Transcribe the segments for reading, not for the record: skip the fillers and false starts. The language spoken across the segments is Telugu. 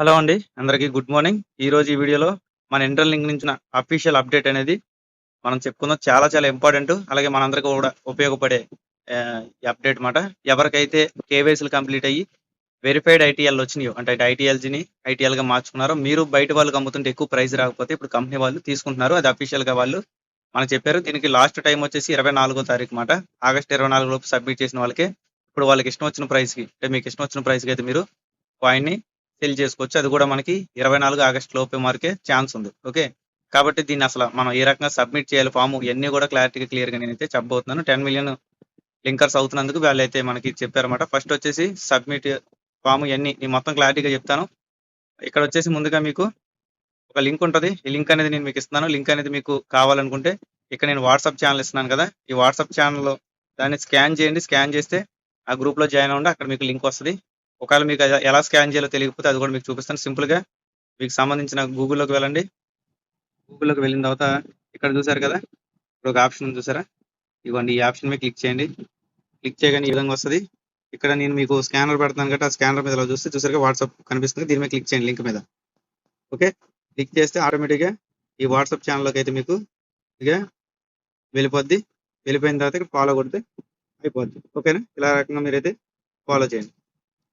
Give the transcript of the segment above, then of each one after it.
హలో అండి. అందరికీ గుడ్ మార్నింగ్. ఈరోజు ఈ వీడియోలో మన ఇంటర్ లింక్ నుంచి అఫీషియల్ అప్డేట్ అనేది మనం చెప్పుకుందాం. చాలా చాలా ఇంపార్టెంట్. అలాగే మనందరికీ కూడా ఉపయోగపడే ఈ అప్డేట్ మాట. ఎవరికైతే కేవైసీలు కంప్లీట్ అయ్యి వెరిఫైడ్ ఐటీఎల్ వచ్చినాయో అంటే ఐటీఎల్‌ని ఐటీఎల్‌గా మార్చుకున్నారో మీరు బయట వాళ్ళకి అమ్ముతుంటే ఎక్కువ ప్రైస్ రాకపోతే ఇప్పుడు కంపెనీ వాళ్ళు తీసుకుంటున్నారు. అది అఫీషియల్‌గా వాళ్ళు మనకు చెప్పారు. దీనికి లాస్ట్ టైమ్ వచ్చేసి 24వ తారీఖు మాట. ఆగస్ట్ 24 లోపు సబ్మిట్ చేసిన వాళ్ళకే ఇప్పుడు వాళ్ళకి ఇష్టం వచ్చిన ప్రైస్‌కి అంటే మీకు ఇష్టం వచ్చిన ప్రైస్‌కి అయితే మీరు కాయిన్‌ని సెల్ చేసుకోవచ్చు. అది కూడా మనకి 24 ఆగస్ట్ లోపే వరకే ఛాన్స్ ఉంది. ఓకే. కాబట్టి దీన్ని అసలు మనం ఏ రకంగా సబ్మిట్ చేయాలి ఫార్మ్ ఇయన్నీ కూడా క్లియర్‌గా నేనైతే చెప్పబోతున్నాను. 10,000,000 లింకర్స్ అవుతున్నందుకు వాళ్ళైతే మనకి చెప్పారన్నమాట. ఫస్ట్ వచ్చేసి సబ్మిట్ ఫార్మ్ ఇయన్నీ నేను మొత్తం క్లారిటీగా చెప్తాను. ఇక్కడ వచ్చేసి ముందుగా మీకు ఒక లింక్ ఉంటది. ఈ లింక్ అనేది నేను మీకు ఇస్తున్నాను. లింక్ అనేది మీకు కావాలనుకుంటే ఇక్కడ నేను వాట్సాప్ ఛానెల్ ఇస్తున్నాను కదా! ఈ వాట్సాప్ ఛానెల్‌లో దాన్ని స్కాన్ చేయండి. స్కాన్ చేస్తే ఆ గ్రూప్‌లో జాయిన్ అవ్వండి. అక్కడ మీకు లింక్ వస్తది. ఒకవేళ మీకు అది ఎలా స్కాన్ చేయాలో తెలియకపోతే అది కూడా మీకు చూపిస్తాను. సింపుల్‌గా మీకు సంబంధించిన గూగుల్‌లోకి వెళ్ళండి. గూగుల్‌లోకి వెళ్ళిన తర్వాత ఇక్కడ చూసారు కదా! ఇక్కడ ఒక ఆప్షన్ ఉంది చూసారా? ఇదిగోండి ఈ ఆప్షన్ మీద క్లిక్ చేయండి. క్లిక్ చేయగానే ఈ విధంగా వస్తది. ఇక్కడ నేను మీకు స్కానర్ పెడతాను కాబట్టి ఆ స్కానర్ మీద ఇలా చూస్తే చూసారుగా వాట్సాప్ కనిపిస్తుంది. దీని మీద క్లిక్ చేయండి లింక్ మీద. ఓకే. క్లిక్ చేస్తే ఆటోమేటిక్‌గా ఈ వాట్సాప్ ఛానెల్‌లోకి అయితే మీకు ఇక వెళ్ళిపోద్ది. వెళ్ళిపోయిన తర్వాత ఇక్కడ ఫాలో కొడితే అయిపోద్ది. ఓకేనా? ఇలా రకంగా మీరైతే ఫాలో చేయండి.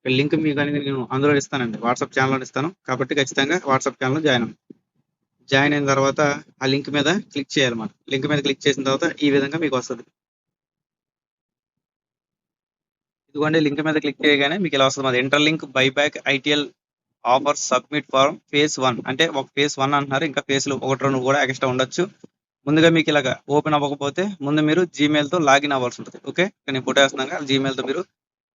లింక్ మీకు అనేది నేను అందులో ఇస్తానండి. వాట్సాప్ ఛానెల్‌లో ఇస్తాను. కాబట్టి ఖచ్చితంగా వాట్సాప్ ఛానెల్‌లో జాయిన్ అవ్వండి. జాయిన్ అయిన తర్వాత ఆ లింక్ మీద క్లిక్ చేయాలన్నమాట. లింక్ మీద క్లిక్ చేసిన తర్వాత ఈ విధంగా మీకు వస్తది. ఇదిగోండి లింక్ మీద క్లిక్ చేయగానే మీకు ఇలా వస్తది. మాది inter link buyback ITL offer submit form phase 1 అంటే ఒక ఫేజ్ 1 అంటున్నారు. ఇంకా ఫేజ్‌లు 1, 2 కూడా ఎక్స్ట్రా ఉండొచ్చు. ముందుగా మీకు ఇలాగా ఓపెన్ అవ్వకపోతే ముందు మీరు జీమెయిల్‌తో లాగిన్ అవ్వాల్సి ఉంటది. ఓకే. ఇక్కడ నేను కొట్టేస్తున్నాను కదా! జీమెయిల్‌తో మీరు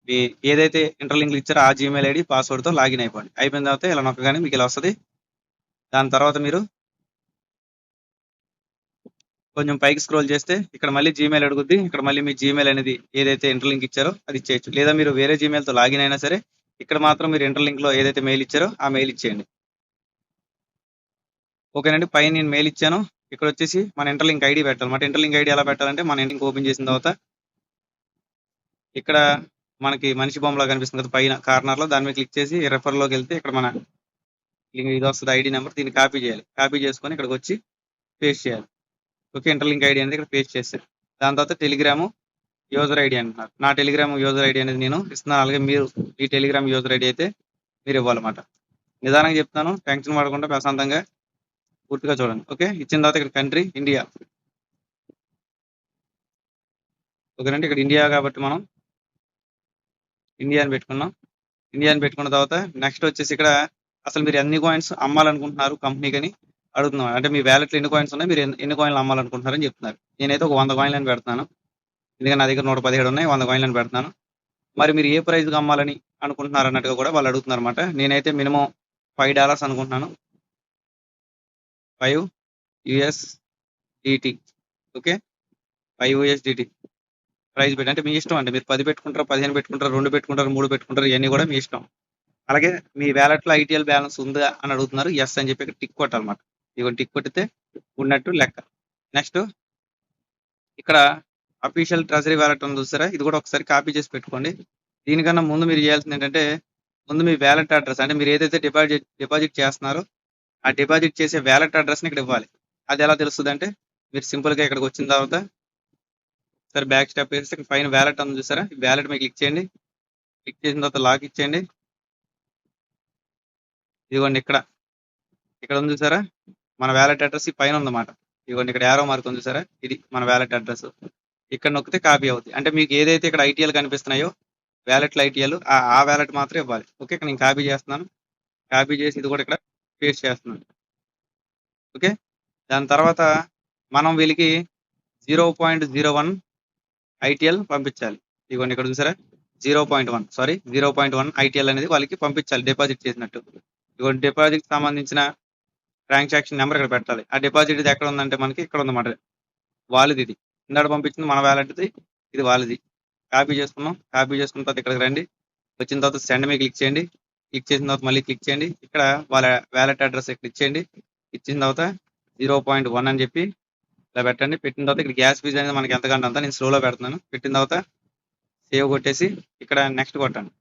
మీ ఏదైతే ఇంటర్ లింక్‌లు ఇచ్చారో ఆ జీమెయిల్ ఐడీ, పాస్వర్డ్‌తో లాగిన్ అయిపోండి. అయిపోయిన తర్వాత ఇలా నొక్కగానే మీకు ఇలా వస్తది. దాని తర్వాత మీరు కొంచెం పైకి స్క్రోల్ చేస్తే ఇక్కడ మళ్ళీ జీమెయిల్ అడుగుద్ది. ఇక్కడ మళ్ళీ మీ జీమెయిల్ అనేది ఏదైతే ఇంటర్ లింక్ ఇచ్చారో అది ఇచ్చేయొచ్చు. లేదా మీరు వేరే జీమెయిల్‌తో లాగిన్ అయినా సరే ఇక్కడ మాత్రం మీరు ఇంటర్ లింక్‌లో ఏదైతే మెయిల్ ఇచ్చారో ఆ మెయిల్ ఇచ్చేయండి. ఓకేనండి. పైన నేను మెయిల్ ఇచ్చాను. ఇక్కడొచ్చేసి మన ఇంటర్ లింక్ ఐడీ పెట్టాలన్నమాట. ఇంటర్ లింక్ ఐడీ ఎలా పెట్టాలంటే మన లింక్ ఓపెన్ చేసిన తర్వాత ఇక్కడ మనకి మనిషి బొమ్మలా కనిపిస్తుంది కదా! పైన కార్నర్‌లో దాని మీద క్లిక్ చేసి రెఫర్‌లోకెళ్తే ఇక్కడ మన ఇది వస్తది ఐడీ నంబర్. దీన్ని కాపీ చేయాలి. కాపీ చేసుకొని ఇక్కడికొచ్చి పేస్ట్ చేయాలి. ఓకే. ఇంటర్ లింక్ ఐడీ అనేది ఇక్కడ పేస్ట్ చేశాను. దాని తర్వాత టెలిగ్రాము యూజర్ ఐడీ అంటున్నారు. నా టెలిగ్రామ్ యూజర్ ఐడీ అనేది నేను ఇస్తున్నాను. అలాగే మీరు ఈ టెలిగ్రామ్ యూజర్ ఐడీ అయితే మీరు ఇవ్వాలన్నమాట. నిదానంగా చెప్తాను. టెన్షన్ పడకుండా ప్రశాంతంగా పూర్తిగా చూడండి. ఓకే. ఇచ్చిన తర్వాత ఇక్కడ కంట్రీ ఇండియా. ఓకేనండి. ఇక్కడ ఇండియా కాబట్టి మనం ఇండియా అని పెట్టుకున్నాం. ఇండియా అని పెట్టుకున్న తర్వాత నెక్స్ట్ వచ్చేసి ఇక్కడ అసలు మీరు ఎన్ని కాయిన్స్ అమ్మాలనుకుంటున్నారు కంపెనీకని అడుగుతున్నాం. అంటే మీ వ్యాలెట్‌లో ఎన్ని కాయిన్స్ ఉన్నాయి? మీరు ఎన్ని కాయిన్‌లు అమ్మాలనుకుంటున్నారని చెప్తున్నారు. నేనైతే ఒక 100 కాయిన్‌లని పెడుతున్నాను. ఎందుకంటే నా దగ్గర 117 ఉన్నాయి. 100 కాయిన్‌లని పెడుతున్నాను. మరి మీరు ఏ ప్రైస్‌కి అమ్మాలని అనుకుంటున్నారు అన్నట్టుగా కూడా వాళ్ళు అడుగుతున్నారన్నమాట. నేనైతే మినిమమ్ $5 అనుకుంటున్నాను. 5 యూఎస్‌డిటి. ఓకే. 5 యూఎస్‌డిటి ప్రైస్ పెట్టి అంటే మీ ఇష్టం అండి. మీరు 10 పెట్టుకుంటారా, 15 పెట్టుకుంటారా, 2 పెట్టుకుంటారా, 3 పెట్టుకుంటారా ఇయన్నీ కూడా మీ ఇష్టం. అలాగే మీ వ్యాలెట్‌లో ఐటీఎల్ బ్యాలెన్స్ ఉందా అని అడుగుతున్నారు. యెస్ అని చెప్పి ఇక్కడ టిక్ కొట్టాలన్నమాట. ఇదిగో టిక్ కొట్టితే ఉన్నట్టు లెక్క. నెక్స్ట్ ఇక్కడ అఫీషియల్ ట్రెజరీ వాలెట్ ఉంది చూసారా? ఇది కూడా ఒకసారి కాపీ చేసి పెట్టుకోండి. దీనికన్నా ముందు మీరు చేయాల్సింది ఏంటంటే ముందు మీ వ్యాలెట్ అడ్రెస్ అంటే మీరు ఏదైతే డిపాజిట్ చేస్తున్నారో ఆ డిపాజిట్ చేసే వ్యాలెట్ అడ్రెస్‌ని ఇక్కడ ఇవ్వాలి. అది ఎలా తెలుస్తదంటే మీరు సింపుల్‌గా ఇక్కడికి వచ్చిన తర్వాత ఒకసారి బ్యాక్ స్టెప్ వేస్తే ఇక్కడ పైన వ్యాలెట్ ఉంది చూసారా? ఈ వ్యాలెట్ మీద క్లిక్ చేయండి. క్లిక్ చేసిన తర్వాత లాక్ ఇచ్చేయండి. ఇదిగోండి ఇక్కడ ఉంది చూసారా? మన వ్యాలెట్ అడ్రెస్ ఈ పైన ఉందన్నమాట. ఇదిగోండి ఇక్కడ యారో మార్క్ ఉంది చూసారా? ఇది మన వ్యాలెట్ అడ్రెస్. ఇక్కడ నొక్కితే కాపీ అవుద్ది. అంటే మీకు ఏదైతే ఇక్కడ ఐటీఎల్ కనిపిస్తున్నాయో వ్యాలెట్‌లో ఐటీఎల్ ఆ వ్యాలెట్ మాత్రం ఇవ్వాలి. ఓకే. ఇక్కడ నేను కాపీ చేస్తున్నాను. కాపీ చేసి ఇది కూడా ఇక్కడ పేస్ట్ చేస్తున్నాను. ఓకే. దాని తర్వాత మనం వీళ్ళకి 0.01 ఐటీఎల్ పంపించాలి. ఇదిగోండి ఇక్కడ చూసారా? 0.1 సారీ 0.1 ఐటీఎల్ అనేది వాళ్ళకి పంపించాలి డిపాజిట్ చేసినట్టు. ఇదిగోండి డిపాజిట్‌కి సంబంధించిన ట్రాన్సాక్షన్ నెంబర్ ఇక్కడ పెట్టాలి. ఆ డిపాజిట్ ఇది ఎక్కడ ఉందంటే మనకి ఇక్కడ ఉందన్నమాట. వాళ్ళది ఇది. ఇందాక పంపించింది మన వ్యాలెట్‌ది. ఇది వాళ్ళది. కాపీ చేసుకున్నాం. కాపీ చేసుకున్న తర్వాత ఇక్కడికి రండి. వచ్చిన తర్వాత సెండ్ మీద క్లిక్ చేయండి. క్లిక్ చేసిన తర్వాత మళ్ళీ క్లిక్ చేయండి. ఇక్కడ వాళ్ళ వ్యాలెట్ అడ్రెస్ ఇక్కడ ఇచ్చేయండి. ఇచ్చిన తర్వాత 0.1 అని చెప్పి ఇలా పెట్టండి. పెట్టిన తర్వాత ఇక్కడ గ్యాస్ ఫీజ్ అనేది మనకి ఎంతకంటే అంత నేను స్లోలో పెడుతున్నాను. పెట్టిన తర్వాత సేవ్ కొట్టేసి ఇక్కడ నెక్స్ట్ కొట్టండి.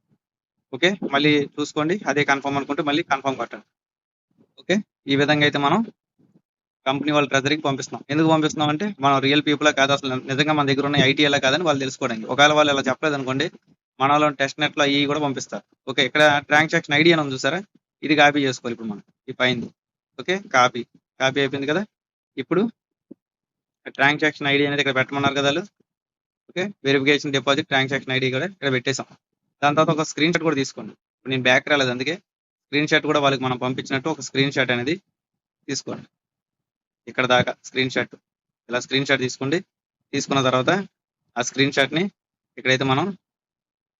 ఓకే. మళ్ళీ చూసుకోండి. అదే కన్ఫర్మ్ అనుకుంటే మళ్ళీ కన్ఫర్మ్ కొట్టండి. ఓకే. ఈ విధంగా అయితే మనం కంపెనీ వాళ్ళ ట్రెజరీకి పంపిస్తున్నాం. ఎందుకు పంపిస్తున్నాం అంటే మనం రియల్ పీపులా కాదా, అసలు నిజంగా మన దగ్గర ఉన్న ఐటీఎలా కాదని వాళ్ళు తెలుసుకోవడానికి. ఒకవేళ వాళ్ళు ఇలా చెప్పలేదనుకోండి, మన వాళ్ళని టెస్ట్ నెట్లు అయ్యి కూడా పంపిస్తారు. ఓకే. ఇక్కడ ట్రాన్సాక్షన్ ఐడి అని ఉంది చూసారా, ఇది కాపీ చేసుకోవాలి ఇప్పుడు మనం ఈ పైంది. ఓకే. కాపీ అయిపోయింది కదా. ఇప్పుడు ట్రాన్సాక్షన్ ఐడి అనేది ఇక్కడ పెట్టమన్నారు కదా వాళ్ళు. Okay. Verification deposit transaction ID కూడా ఇక్కడ పెట్టేసాం. దాని తర్వాత ఒక స్క్రీన్ షాట్ కూడా తీసుకోండి. ఇప్పుడు నేను బ్యాక్ రాలేదు, అందుకే స్క్రీన్ షాట్ కూడా వాళ్ళకి మనం పంపించినట్టు ఒక స్క్రీన్ షాట్ అనేది తీసుకోండి. ఇక్కడ దాకా స్క్రీన్ షాట్, ఇలా స్క్రీన్ షాట్ తీసుకోండి. తీసుకున్న తర్వాత ఆ స్క్రీన్ షాట్ ని ఇక్కడైతే మనం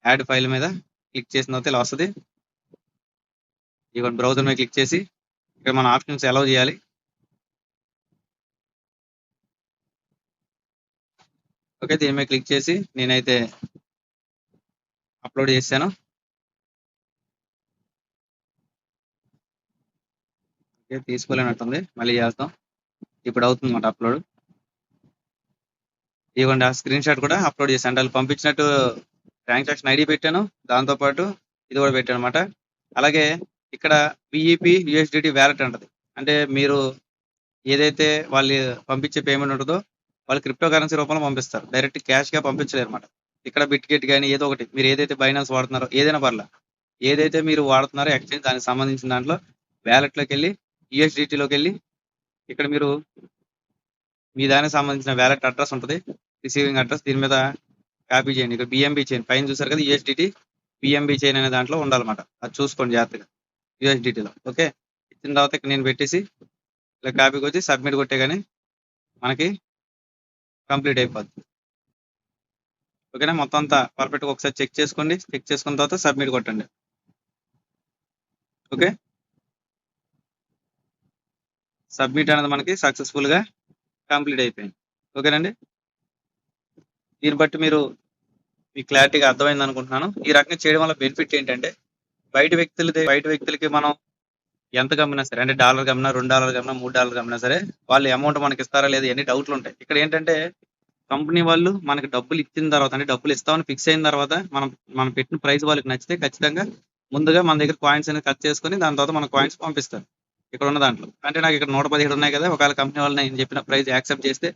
యాడ్ ఫైల్ మీద క్లిక్ చేసిన తర్వాత ఇలా వస్తుంది. ఇవ్వండి, బ్రౌజర్ మీద క్లిక్ చేసి ఇక్కడ మన ఆప్షన్స్ అలౌ చేయాలి. ఓకే. దీని మీద క్లిక్ చేసి నేనైతే అప్లోడ్ చేశాను. ఓకే. తీసుకోలేనట్టుంది, మళ్ళీ చేస్తాం. ఇప్పుడు అవుతుంది అన్నమాట అప్లోడ్. ఇవ్వండి, ఆ స్క్రీన్ షాట్ కూడా అప్లోడ్ చేశాను. వాళ్ళు పంపించినట్టు ట్రాన్సాక్షన్ ఐడి పెట్టాను, దాంతోపాటు ఇది కూడా పెట్టాను అనమాట. అలాగే ఇక్కడ విఈపి యూఎస్డిటి వ్యాలెట్ అంటది. అంటే మీరు ఏదైతే వాళ్ళు పంపించే పేమెంట్ ఉంటుందో వాళ్ళు క్రిప్టో కరెన్సీ రూపంలో పంపిస్తారు, డైరెక్ట్ క్యాష్ గా పంపించలేరు అనమాట. ఇక్కడ బిట్గెట్ కానీ ఏదో ఒకటి మీరు ఏదైతే బైనాన్స్ వాడుతున్నారో ఏదైనా పర్లా, ఏదైతే మీరు వాడుతున్నారో ఎక్స్చేంజ్ దానికి సంబంధించిన దాంట్లో వ్యాలెట్ లోకి వెళ్ళి యూఎస్డిటీలోకి వెళ్ళి ఇక్కడ మీరు మీ దానికి సంబంధించిన వ్యాలెట్ అడ్రస్ ఉంటుంది, రిసీవింగ్ అడ్రస్, దీని మీద కాపీ చేయండి. ఇక్కడ బిఎంబి చైన్ పైన చూసారు కదా, యూఎస్డిటి బిఎంబి చైన్ అనే దాంట్లో ఉండాలన్నమాట. అది చూసుకోండి జాగ్రత్తగా యూఎస్డిటీలో. ఓకే. ఇచ్చిన తర్వాత ఇక్కడ నేను పెట్టేసి ఇలా కాపీకి వచ్చి సబ్మిట్ కొట్టే కానీ మనకి కంప్లీట్ అయిపోద్ది. ఓకేనా. మొత్తం అంతా పర్ఫెక్ట్ గా ఒకసారి చెక్ చేసుకోండి. చెక్ చేసుకున్న తర్వాత సబ్మిట్ కొట్టండి. ఓకే. సబ్మిట్ అనేది మనకి సక్సెస్ఫుల్ గా కంప్లీట్ అయిపోయింది. ఓకేనండి. దీన్ని బట్టి మీరు మీకు క్లారిటీగా అర్థమైంది అనుకుంటున్నాను. ఈ రకంగా చేయడం వల్ల బెనిఫిట్ ఏంటంటే బయట వ్యక్తులకి మనం ఎంత కమ్మినా సరే, అంటే డాలర్ కమ్మినా, $2 కమ్మినా, $3 కమ్మినా సరే, వాళ్ళు అమౌంట్ మనకి ఇస్తారా లేదా ఎన్ని డౌట్లు ఉంటాయి. ఇక్కడ ఏంటంటే కంపెనీ వాళ్ళు మనకి డబ్బులు ఇచ్చిన తర్వాత, అంటే డబ్బులు ఇస్తామని ఫిక్స్ అయిన తర్వాత మనం పెట్టిన ప్రైస్ వాళ్ళకి నచ్చితే ఖచ్చితంగా ముందుగా మన దగ్గర కాయిన్స్ అనేది కట్ చేసుకొని దాని తర్వాత మన కాయిన్స్ పంపిస్తారు. ఇక్కడ ఉన్న దాంట్లో అంటే నాకు ఇక్కడ 117 ఉన్నాయి కదా, ఒకవేళ కంపెనీ వాళ్ళు నేను చెప్పిన ప్రైస్ యాక్సెప్ట్ చేస్తే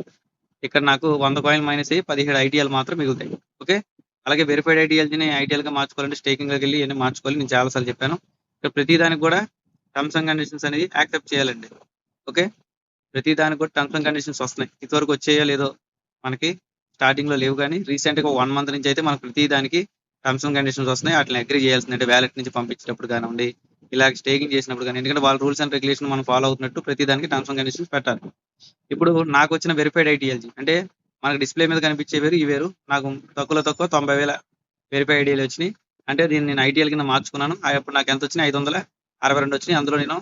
ఇక్కడ నాకు 100 కాయిన్ మైనస్ అయ్యి 17 ఐటీఎల్ మాత్రం మిగులుతాయి. ఓకే. అలాగే వెరిఫైడ్ ఐటీఎల్ని ఐటీఎల్ గా మార్చుకోవాలంటే స్టేకింగ్ లోకి వెళ్ళి ఇవన్నీ మార్చుకోవాలి. నేను చాలాసార్లు చెప్పాను. ఇక్కడ ప్రతి దానికి కూడా టర్మ్స్ అండ్ కండిషన్స్ అనేది యాక్సెప్ట్ చేయాలండి. ఓకే. ప్రతి దానికి కూడా టర్మ్స్ అండ్ కండిషన్స్ వస్తున్నాయి. ఇంతవరకు వచ్చేయో లేదో మనకి స్టార్టింగ్ లో లేవు, కానీ రీసెంట్ గా 1 మంత్ నుంచి అయితే మనకు ప్రతి దానికి టర్మ్స్ అండ్ కండిషన్స్ వస్తున్నాయి. వాటిని అగ్రీ చేయాల్సింది, అంటే వ్యాలెట్ నుంచి పంపించేటప్పుడు కానివ్వండి, ఇలా స్టేకింగ్ చేసినప్పుడు కానీ, ఎందుకంటే వాళ్ళ రూల్స్ అండ్ రెగ్యులేషన్ మనం ఫాలో అవుతున్నట్టు ప్రతి దానికి టర్మ్స్ అండ్ కండిషన్స్ పెట్టాలి. ఇప్పుడు నాకు వచ్చిన వెరిఫైడ్ ఐటీఎల్జీ అంటే మనకు డిస్ప్లే మీద కనిపించే వేరు, ఈ వేరు. నాకు తక్కువ 90,000 వెరిఫై ఐడియాలు వచ్చినాయి. అంటే దీన్ని నేను ఐటీఎల్ కింద మార్చుకున్నాను. అప్పుడు నాకు ఎంత వచ్చినాయి, 562 వచ్చినాయి. అందులో నేను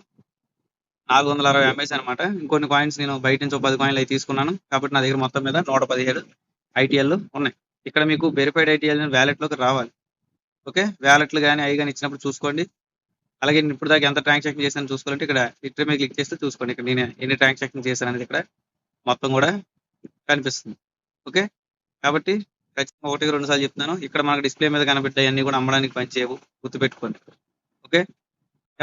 460 అమ్మేసి అనమాట. ఇంకొన్ని కాయిన్స్ నేను బయట నుంచి 10 కాయిన్లు అవి తీసుకున్నాను. కాబట్టి నా దగ్గర మొత్తం మీద 117 ఐటీఎల్ ఉన్నాయి. ఇక్కడ మీకు వెరిఫైడ్ ఐటీఎల్ వ్యాలెట్ లోకి రావాలి. ఓకే. వ్యాలెట్లు కానీ అవి కానీ ఇచ్చినప్పుడు చూసుకోండి. అలాగే నేను ఇప్పుడు దాకా ఎంత ట్రాన్సాక్షన్ చేశాను చూసుకోవాలంటే ఇక్కడ హిస్టరీ మీద క్లిక్ చేస్తే చూసుకోండి. ఇక్కడ నేను ఎన్ని ట్రాన్సాక్షన్ చేశాను అనేది ఇక్కడ మొత్తం కూడా కనిపిస్తుంది. ఓకే. కాబట్టి ఖచ్చితంగా 1-2 సార్లు చెప్తున్నాను. ఇక్కడ మనకు డిస్ప్లే మీద కనిపెట్టాయి అన్ని కూడా అమ్మడానికి పనిచేయవు, గుర్తుపెట్టుకోండి. ఓకే.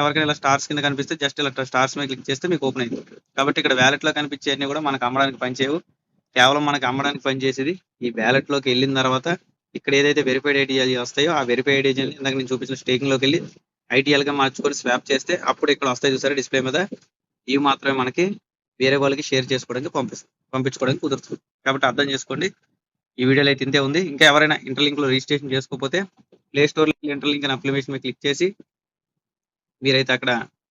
ఎవరికైనా ఇలా స్టార్స్ కింద కనిపిస్తే జస్ట్ ఇలా స్టార్స్ మీద క్లిక్ చేస్తే మీకు ఓపెన్ అవుతుంది. కాబట్టి ఇక్కడ వ్యాలెట్ లో కనిపించే అన్ని కూడా మనకు అమ్మడానికి పనిచేయవు. కేవలం మనకు అమ్మడానికి పనిచేసేది ఈ వ్యాలెట్ లోకి వెళ్ళిన తర్వాత ఇక్కడ ఏదైతే వెరిఫైడ్ ఐటీఎల్ వస్తాయో ఆ వెరిఫైడ్ ఐటీఎల్ ఇందాక నేను చూపించిన స్టేకింగ్ లోకి వెళ్ళి ఐటీఎల్ గా మార్చుకొని స్వాప్ చేస్తే అప్పుడు ఇక్కడ వస్తాయి చూసారా డిస్ప్లే మీద, ఇవి మాత్రమే మనకి వేరే వాళ్ళకి షేర్ చేసుకోవడానికి పంపించుకోవడానికి కుదురుతుంది. కాబట్టి అర్థం చేసుకోండి. ఈ వీడియోలో అయితే ఇంతే ఉంది. ఇంకా ఎవరైనా ఇంటర్లింక్ లో రిజిస్ట్రేషన్ చేసుకోకపోతే ప్లే స్టోర్ లో ఇంటర్లింక్ అనే అప్లికేషన్ మీద క్లిక్ చేసి మీరైతే అక్కడ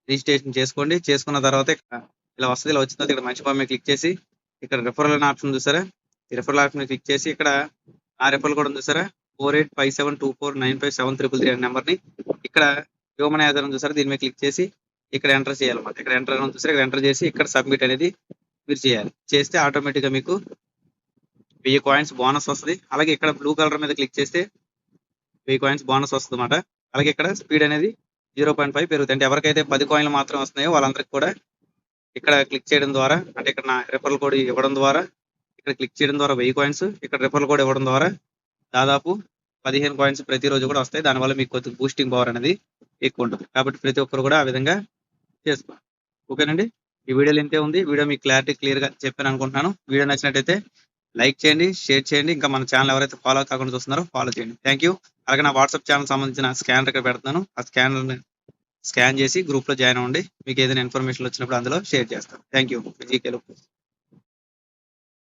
రిజిస్ట్రేషన్ చేసుకోండి. చేసుకున్న తర్వాత ఇలా వస్తుంది. ఇలా వచ్చిన తర్వాత ఇక్కడ మంచి మీద క్లిక్ చేసి ఇక్కడ రిఫరల్ అనే ఆప్షన్ చూసారా, ఈ రిఫరల్ ఆప్షన్ క్లిక్ చేసి ఇక్కడ ఆ రిఫరల్ కూడా ఉంది చూసారా, 485724957333 అనే నెంబర్ ని ఇక్కడ హ్యూమన్ యాజర్ చూసారా, దీని మీద క్లిక్ చేసి ఇక్కడ ఎంటర్ చేయాలన్నమాట. ఇక్కడ ఎంటర్ అని చూసారా, ఇక్కడ ఎంటర్ చేసి ఇక్కడ సబ్మిట్ అనేది మీరు చేయాలి. చేస్తే ఆటోమేటిక్ గా మీకు 1000 కాయిన్స్ బోనస్ వస్తుంది. అలాగే ఇక్కడ బ్లూ కలర్ మీద క్లిక్ చేస్తే 1000 కాయిన్స్ బోనస్ వస్తుంది అన్నమాట. అలాగే ఇక్కడ స్పీడ్ అనేది 0.5 పెరుగుతుంది. అంటే ఎవరికైతే 10 కాయిన్లు మాత్రం వస్తున్నాయో వాళ్ళందరికీ కూడా ఇక్కడ క్లిక్ చేయడం ద్వారా, అంటే ఇక్కడ నా రిఫరల్ కోడ్ ఇవ్వడం ద్వారా, ఇక్కడ క్లిక్ చేయడం ద్వారా 1000 కాయిన్స్, ఇక్కడ రిఫరల్ కోడ్ ఇవ్వడం ద్వారా దాదాపు 15 కాయిన్స్ ప్రతిరోజు కూడా వస్తాయి. దానివల్ల మీకు కొద్దిగా బూస్టింగ్ పవర్ అనేది ఎక్కువ ఉంటుంది. కాబట్టి ప్రతి ఒక్కరు కూడా ఆ విధంగా చేసుకోండి. ఓకేనండి. ఈ వీడియోలో ఇంతే ఉంది. వీడియో మీకు క్లియర్‌గా చెప్పాను అనుకుంటున్నాను. వీడియో నచ్చినట్టయితే లైక్ చేయండి, షేర్ చేయండి. ఇంకా మన ఛానల్ ఎవరైతే ఫాలో కాకుండా చూస్తున్నారో ఫాలో చేయండి. Thank you. అలాగే నా వాట్సాప్ ఛానల్ సంబంధించిన స్కానర్ ఇక్కడ పెడుతున్నాను. ఆ స్కానర్‌ని స్కాన్ చేసి గ్రూప్‌లో జాయిన్ అవ్వండి. మీకు ఏదైనా ఇన్ఫర్మేషన్ వచ్చినప్పుడు అందులో షేర్ చేస్తాను. Thank you. జీకేలో